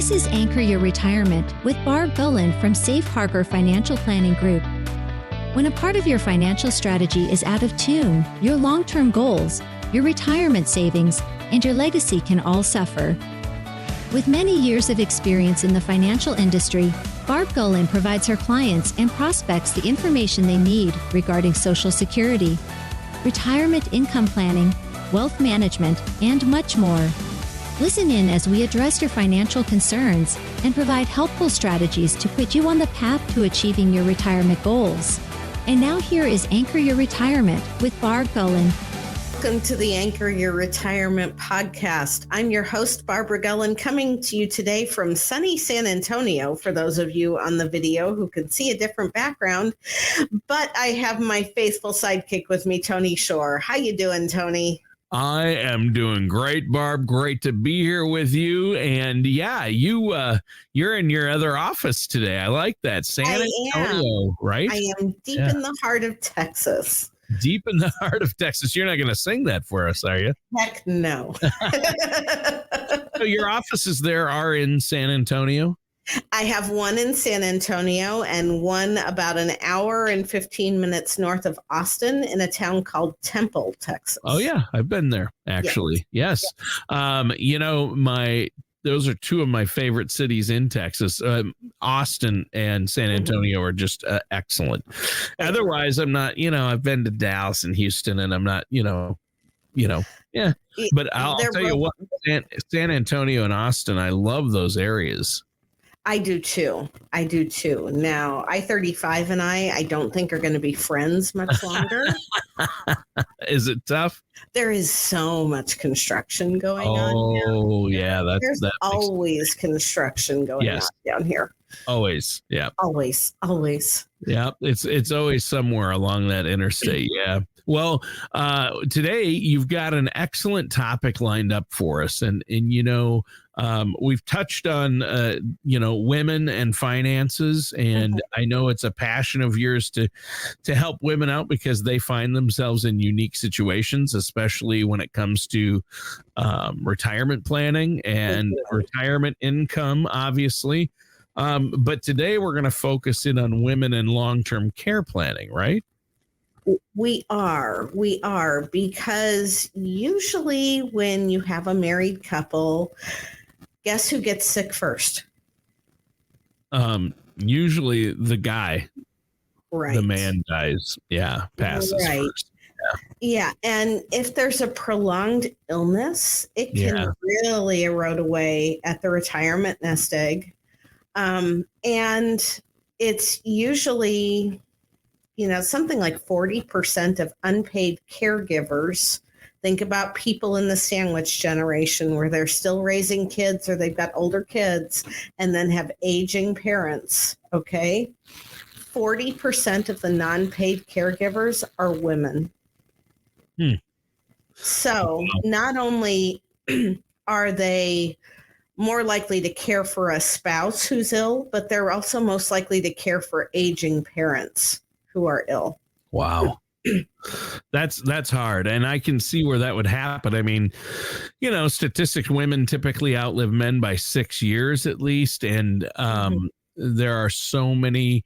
This is Anchor Your Retirement with Barb Gulin from Safe Harbor Financial Planning Group. When a part of your financial strategy is out of tune, your long-term goals, your retirement savings, and your legacy can all suffer. With many years of experience in the financial industry, Barb Gulin provides her clients and prospects the information they need regarding Social Security, retirement income planning, wealth management, and much more. Listen in as we address your financial concerns and provide helpful strategies to put you on the path to achieving your retirement goals. And now here is Anchor Your Retirement with Barb Gulin. Welcome to the Anchor Your Retirement podcast. I'm your host, Barbara Gulin, coming to you today from sunny San Antonio, for those of you on the video who can see a different background. But I have my faithful sidekick with me, Tony Shore. How you doing, Tony? I am doing great, Barb. Great to be here with you. And yeah, you're in your other office today. I like that. San Antonio, right? I am deep in the heart of Texas. Deep in the heart of Texas. You're not going to sing that for us, are you? Heck no. So your offices there are in San Antonio? I have one in San Antonio and one about an hour and 15 minutes north of Austin in a town called Temple, Texas. Oh, yeah. I've been there, actually. Yes. Those are two of my favorite cities in Texas. Austin and San Antonio are just excellent. Otherwise, I'm not, I've been to Dallas and Houston, and I'm not, yeah. But I'll tell you what, San Antonio and Austin, I love those areas. I do too. Now, I-35 and I don't think are going to be friends much longer. Is it tough? There is so much construction going on. Oh, yeah. There's always construction going on down here. Always. Yeah. Always. Yeah. It's always somewhere along that interstate. Yeah. Well, today you've got an excellent topic lined up for us. And we've touched on, women and finances. And I know it's a passion of yours to help women out because they find themselves in unique situations, especially when it comes to retirement planning and retirement income, obviously. But today we're going to focus in on women and long-term care planning, right? We are, because usually when you have a married couple, guess who gets sick first? Usually the guy. Right. The man dies. Yeah. Passes first. Yeah. And if there's a prolonged illness, it can really erode away at the retirement nest egg. And it's usually, something like 40% of unpaid caregivers. Think about people in the sandwich generation where they're still raising kids or they've got older kids and then have aging parents. Okay. 40% of the non-paid caregivers are women. So not only are they more likely to care for a spouse who's ill, but they're also most likely to care for aging parents who are ill. Wow. That's hard. And I can see where that would happen. I mean, statistics, women typically outlive men by 6 years at least. And there are so many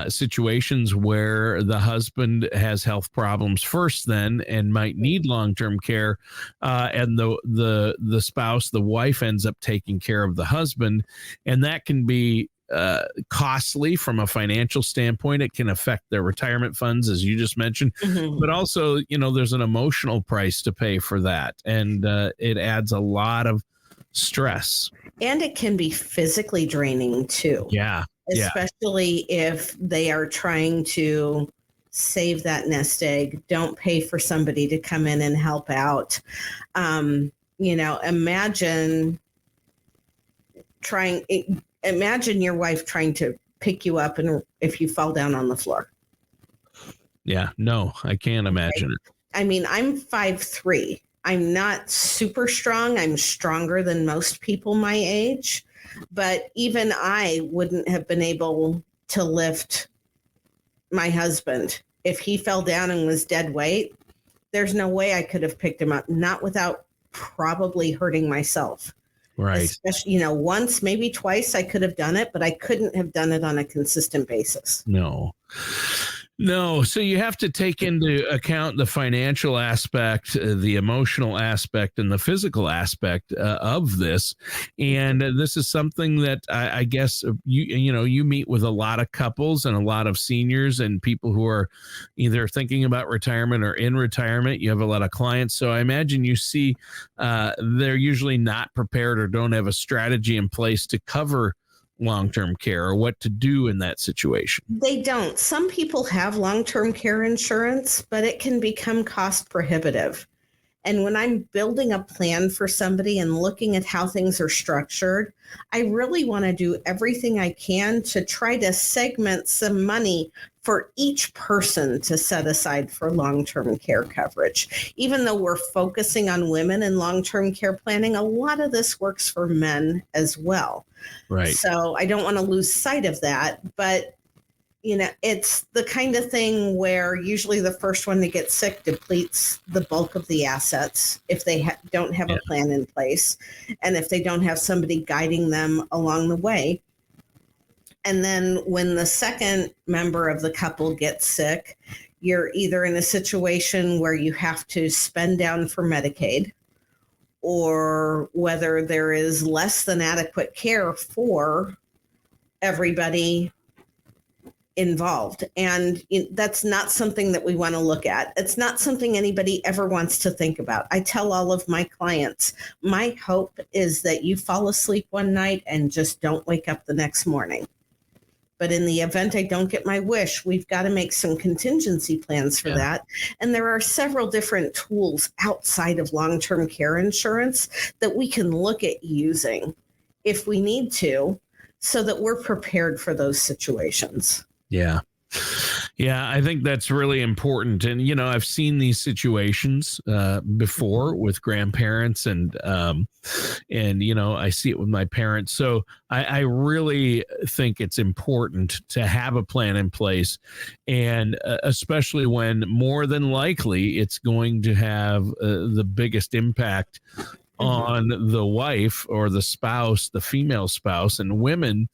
situations where the husband has health problems first then and might need long-term care. And the spouse, the wife, ends up taking care of the husband. And that can be costly from a financial standpoint. It can affect their retirement funds, as you just mentioned, but also, there's an emotional price to pay for that. And it adds a lot of stress. And it can be physically draining too. Yeah. Especially if they are trying to save that nest egg, don't pay for somebody to come in and help out. Imagine your wife trying to pick you up and if you fall down on the floor. Yeah, no, I can't imagine it. I mean, I'm 5'3". I'm not super strong. I'm stronger than most people my age, but even I wouldn't have been able to lift my husband. If he fell down and was dead weight, there's no way I could have picked him up, not without probably hurting myself. Right. Especially, once, maybe twice I could have done it, but I couldn't have done it on a consistent basis. No. So you have to take into account the financial aspect, the emotional aspect, and the physical aspect of this. And this is something that I guess you meet with a lot of couples and a lot of seniors and people who are either thinking about retirement or in retirement. You have a lot of clients. So I imagine you see they're usually not prepared or don't have a strategy in place to cover long-term care or what to do in that situation. They don't. Some people have long-term care insurance, but it can become cost prohibitive. And when I'm building a plan for somebody and looking at how things are structured, I really want to do everything I can to try to segment some money for each person to set aside for long-term care coverage. Even though we're focusing on women in long-term care planning, a lot of this works for men as well. Right. So I don't want to lose sight of that, but it's the kind of thing where usually the first one to get sick depletes the bulk of the assets if they don't have a plan in place and if they don't have somebody guiding them along the way. And then when the second member of the couple gets sick, you're either in a situation where you have to spend down for Medicaid, or whether there is less than adequate care for everybody involved. And that's not something that we want to look at. It's not something anybody ever wants to think about. I tell all of my clients, my hope is that you fall asleep one night and just don't wake up the next morning. But in the event I don't get my wish, we've got to make some contingency plans for that. And there are several different tools outside of long-term care insurance that we can look at using if we need to, so that we're prepared for those situations. Yeah. I think that's really important. And, I've seen these situations before with grandparents and I see it with my parents. So I really think it's important to have a plan in place, and especially when more than likely it's going to have the biggest impact on the wife or the spouse, the female spouse. And women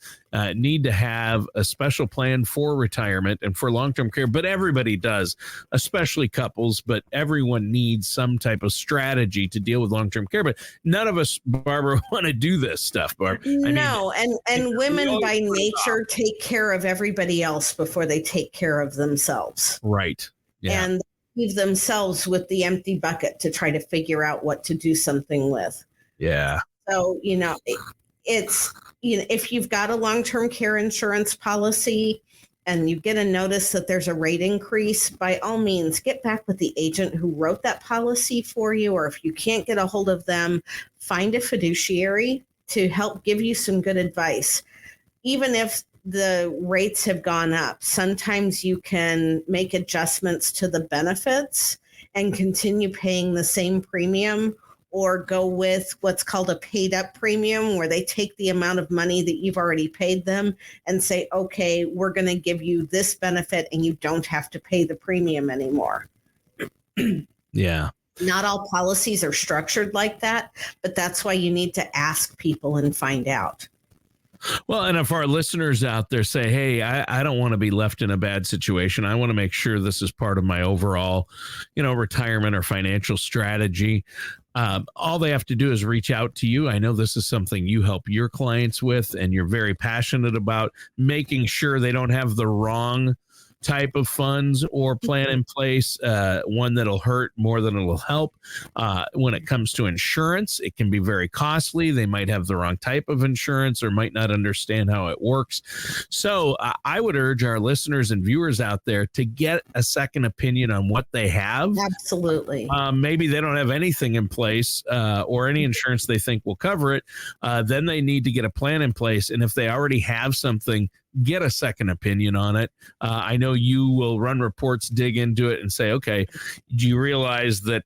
need to have a special plan for retirement and for long-term care, but everybody does, especially couples, but everyone needs some type of strategy to deal with long-term care. But none of us, Barbara, want to do this stuff, Barb. No, and women by nature take care of everybody else before they take care of themselves. Right. Yeah. And leave themselves with the empty bucket to try to figure out what to do something with. Yeah. So, it's, if you've got a long-term care insurance policy and you get a notice that there's a rate increase, by all means, get back with the agent who wrote that policy for you. Or if you can't get a hold of them, find a fiduciary to help give you some good advice. Even if the rates have gone up, sometimes you can make adjustments to the benefits and continue paying the same premium, or go with what's called a paid up premium, where they take the amount of money that you've already paid them and say, okay, we're going to give you this benefit and you don't have to pay the premium anymore. Yeah. Not all policies are structured like that, but that's why you need to ask people and find out. Well, and if our listeners out there say, hey, I don't want to be left in a bad situation, I want to make sure this is part of my overall, retirement or financial strategy, all they have to do is reach out to you. I know this is something you help your clients with, and you're very passionate about making sure they don't have the wrong type of funds or plan in place, one that'll hurt more than it'll help. When it comes to insurance, it can be very costly. They might have the wrong type of insurance or might not understand how it works. So I would urge our listeners and viewers out there to get a second opinion on what they have. Absolutely. Maybe they don't have anything in place or any insurance they think will cover it. Then they need to get a plan in place. And if they already have something, get a second opinion on it. I know you will run reports, dig into it, and say, okay, do you realize that,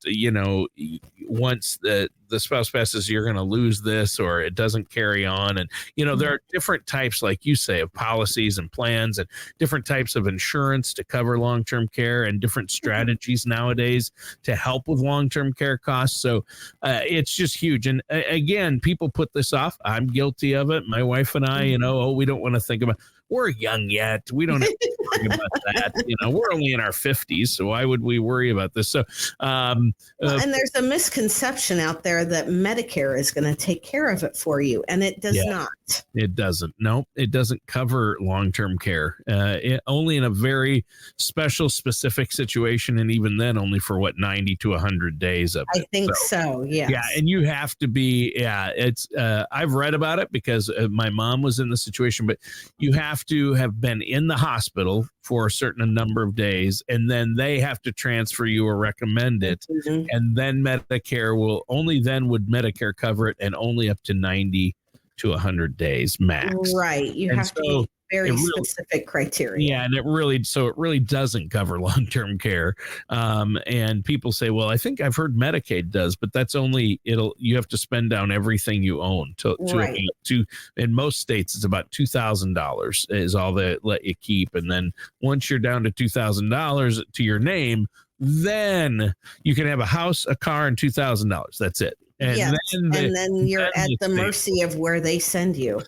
once the spouse passes, you're going to lose this, or it doesn't carry on. And, there are different types, like you say, of policies and plans, and different types of insurance to cover long-term care, and different strategies nowadays to help with long-term care costs. So it's just huge. And again, people put this off. I'm guilty of it. My wife and I, we don't want to think about, we're young yet. We don't have to worry about that. We're only in our 50s, so why would we worry about this? So, and there's a misconception out there that Medicare is going to take care of it for you, and it does not. It doesn't. No, it doesn't cover long-term care. Only in a very special, specific situation, and even then, only for 90 to 100 days of it. I think so. Yes. Yeah, and you have to be. Yeah, it's. I've read about it because my mom was in the situation, but you have to have been in the hospital for a certain number of days, and then they have to transfer you or recommend it, and then Medicare will only then would Medicare cover it, and only up to 90 to 100 days max. Right, you have to be very specific criteria. Yeah, and it really doesn't cover long-term care. And people say, well, I think I've heard Medicaid does, but that's only you have to spend down everything you own to in most states it's about $2,000 is all they let you keep, and then once you're down to $2,000 to your name, then you can have a house, a car, and $2,000. That's it. And then you're at the mercy of where they send you.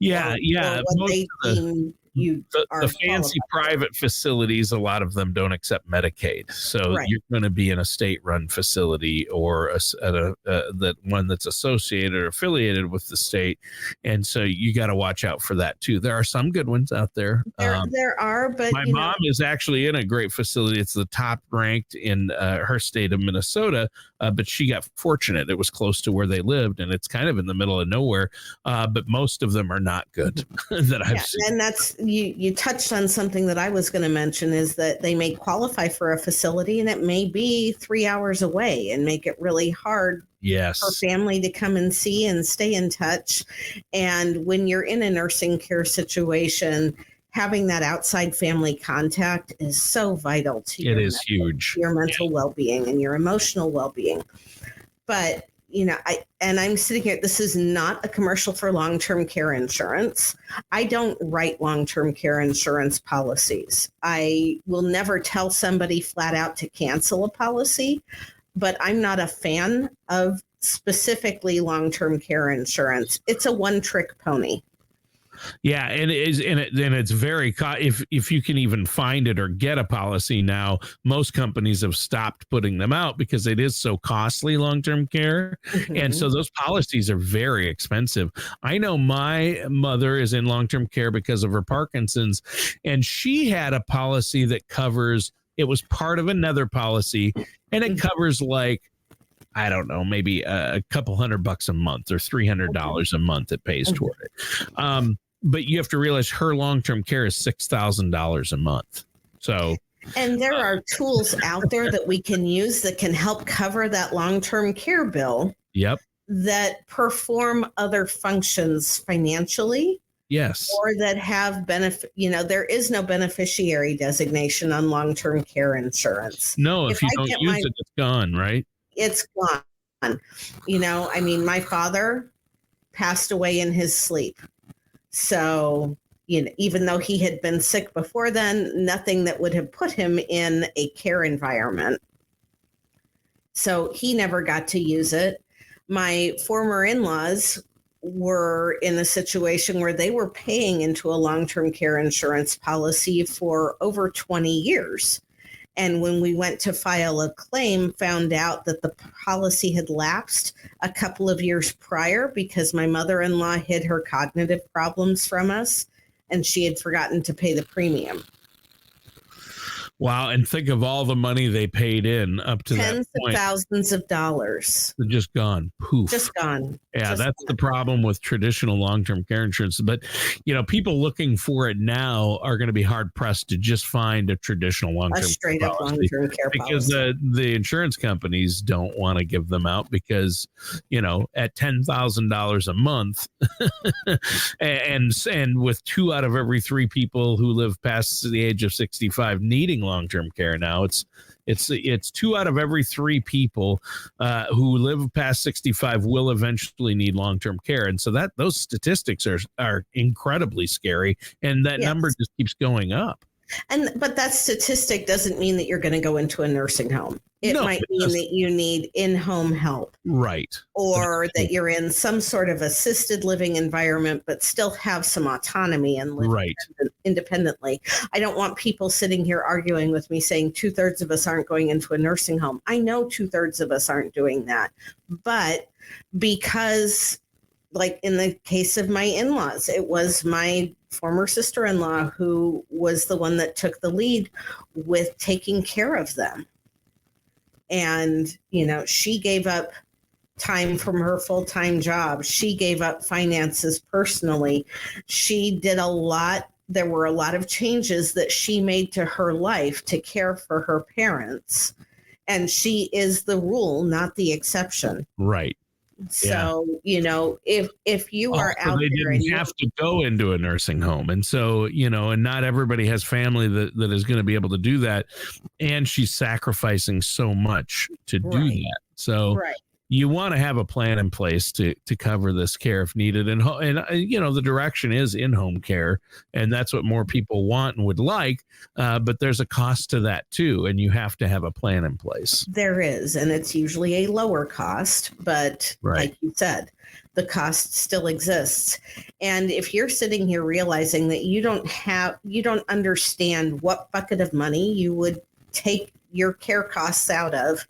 Yeah, or what they deem you are the fancy private facilities, a lot of them don't accept Medicaid. So you're going to be in a state-run facility or that one that's associated or affiliated with the state. And so you got to watch out for that too. There are some good ones out there. There are, but my mom is actually in a great facility. It's the top ranked in her state of Minnesota, but she got fortunate. It was close to where they lived, and it's kind of in the middle of nowhere. But most of them are not good that I've seen. And that's, you touched on something that I was going to mention, is that they may qualify for a facility and it may be 3 hours away, and make it really hard for family to come and see and stay in touch. And when you're in a nursing care situation, having that outside family contact is so vital to your mental well-being and your emotional well-being. But I'm sitting here, this is not a commercial for long-term care insurance. I don't write long-term care insurance policies. I will never tell somebody flat out to cancel a policy, but I'm not a fan of specifically long-term care insurance. It's a one-trick pony. Yeah, and it's very if you can even find it or get a policy now, most companies have stopped putting them out because it is so costly, long-term care. And so those policies are very expensive. I know my mother is in long-term care because of her Parkinson's, and she had a policy that covers, it was part of another policy, and it covers I don't know, maybe a couple $100 a month or $300 a month it pays toward it. But you have to realize her long-term care is $6,000 a month. So, and there are tools out there that we can use that can help cover that long-term care bill. Yep. That perform other functions financially. Yes. Or that have benefit. There is no beneficiary designation on long-term care insurance. No, if you don't use it, it's gone, right? It's gone. My father passed away in his sleep. So, even though he had been sick before then, nothing that would have put him in a care environment. So he never got to use it. My former in-laws were in a situation where they were paying into a long-term care insurance policy for over 20 years. And when we went to file a claim, found out that the policy had lapsed a couple of years prior because my mother-in-law hid her cognitive problems from us, and she had forgotten to pay the premium. Wow. And think of all the money they paid in up to tens that point. Of thousands of dollars. They're just gone. Poof. Just gone. Yeah, just that's gone. the problem with traditional long-term care insurance. But, people looking for it now are going to be hard-pressed to just find a traditional long-term care straight-up long-term care because policy. the insurance companies don't want to give them out because, at $10,000 a month and with 2 out of every 3 people who live past the age of 65 needing long-term care now, it's It's 2 out of every 3 people who live past 65 will eventually need long-term care. And so those statistics are incredibly scary. And that number just keeps going up. But that statistic doesn't mean that you're going to go into a nursing home. It might mean that you need in-home help. Right. Or that you're in some sort of assisted living environment, but still have some autonomy and live independently. I don't want people sitting here arguing with me saying 2/3 of us aren't going into a nursing home. I know 2/3 of us aren't doing that. But because, like in the case of my in-laws, it was my former sister-in-law who was the one that took the lead with taking care of them. And, she gave up time from her full-time job. She gave up finances personally. She did a lot. There were a lot of changes that she made to her life to care for her parents. And she is the rule, not the exception. Right. So, if you are out they there, didn't have to go into a nursing home. And so, and not everybody has family that is going to be able to do that. And she's sacrificing so much to do that. So you want to have a plan in place to cover this care if needed. And the direction is in-home care. And that's what more people want and would like. But there's a cost to that, too. And you have to have a plan in place. There is. And it's usually a lower cost. But like you said, the cost still exists. And if you're sitting here realizing that you don't understand what bucket of money you would take your care costs out of,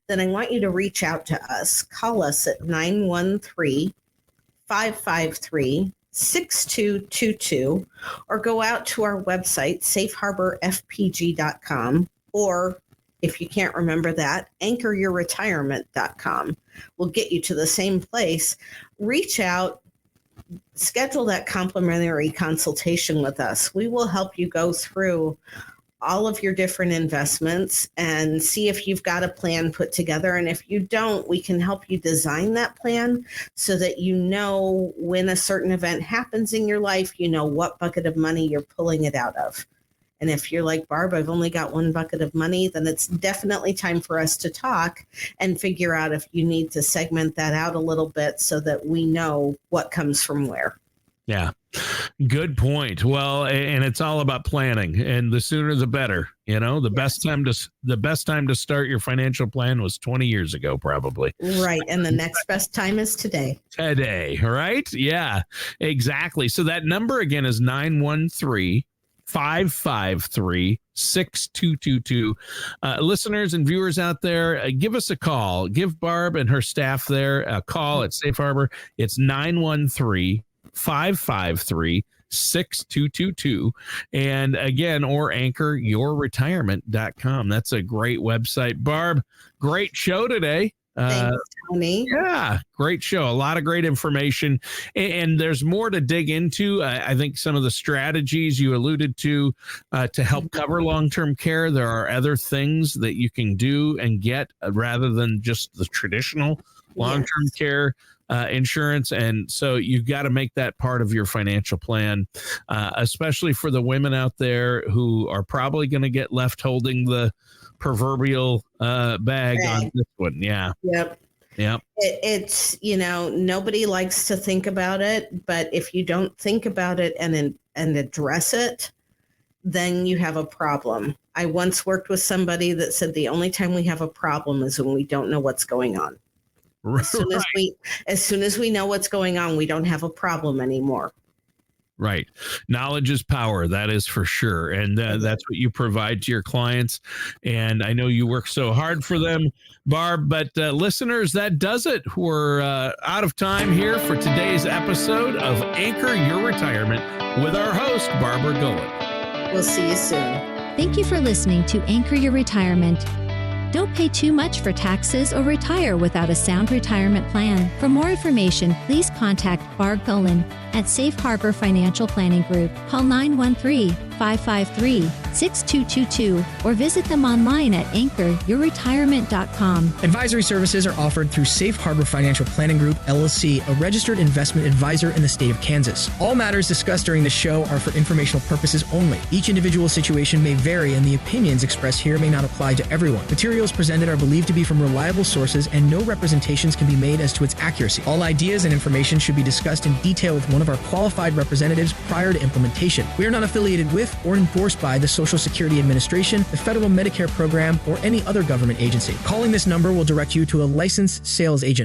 then I want you to reach out to us. Call us at 913-553-6222 or go out to our website, safeharborfpg.com, or if you can't remember that, anchoryourretirement.com will get you to the same place. Reach out, schedule that complimentary consultation with us. We will help you go through all of your different investments and see if you've got a plan put together. And if you don't, we can help you design that plan so that when a certain event happens in your life, what bucket of money you're pulling it out of. And if you're like, Barb, I've only got one bucket of money, then it's definitely time for us to talk and figure out if you need to segment that out a little bit so that we know what comes from where. Yeah. Good point. Well, and it's all about planning, and the sooner the better. The best time to start your financial plan was 20 years ago, probably. Right. And the next best time is today. Right? Yeah, exactly. So that number again is 913-553-6222. Listeners and viewers out there, give us a call. Give Barb and her staff there a call at Safe Harbor. It's 913-553-6222. And again, or anchoryourretirement.com. That's a great website. Barb, great show today. Thanks, Tony. Yeah, great show. A lot of great information. And there's more to dig into. I think some of the strategies you alluded to help cover long-term care. There are other things that you can do and get rather than just the traditional long-term care insurance. And so you've got to make that part of your financial plan, especially for the women out there who are probably going to get left holding the proverbial bag on this one. Yeah. Yep. It's, nobody likes to think about it, but if you don't think about it and address it, then you have a problem. I once worked with somebody that said the only time we have a problem is when we don't know what's going on. As soon as we know what's going on, we don't have a problem anymore. Right. Knowledge is power. That is for sure. And that's what you provide to your clients. And I know you work so hard for them, Barb, but listeners, that does it. We're out of time here for today's episode of Anchor Your Retirement with our host, Barbara Gulin. We'll see you soon. Thank you for listening to Anchor Your Retirement. Don't pay too much for taxes or retire without a sound retirement plan. For more information, please contact Barbara Gulin at Safe Harbor Financial Planning Group. Call 913-553-6222 888-6222 or visit them online at anchoryourretirement.com. Advisory services are offered through Safe Harbor Financial Planning Group, LLC, a registered investment advisor in the state of Kansas. All matters discussed during the show are for informational purposes only. Each individual situation may vary, and the opinions expressed here may not apply to everyone. Materials presented are believed to be from reliable sources, and no representations can be made as to its accuracy. All ideas and information should be discussed in detail with one of our qualified representatives prior to implementation. We are not affiliated with or endorsed by the Social Security Administration, the Federal Medicare Program, or any other government agency. Calling this number will direct you to a licensed sales agent.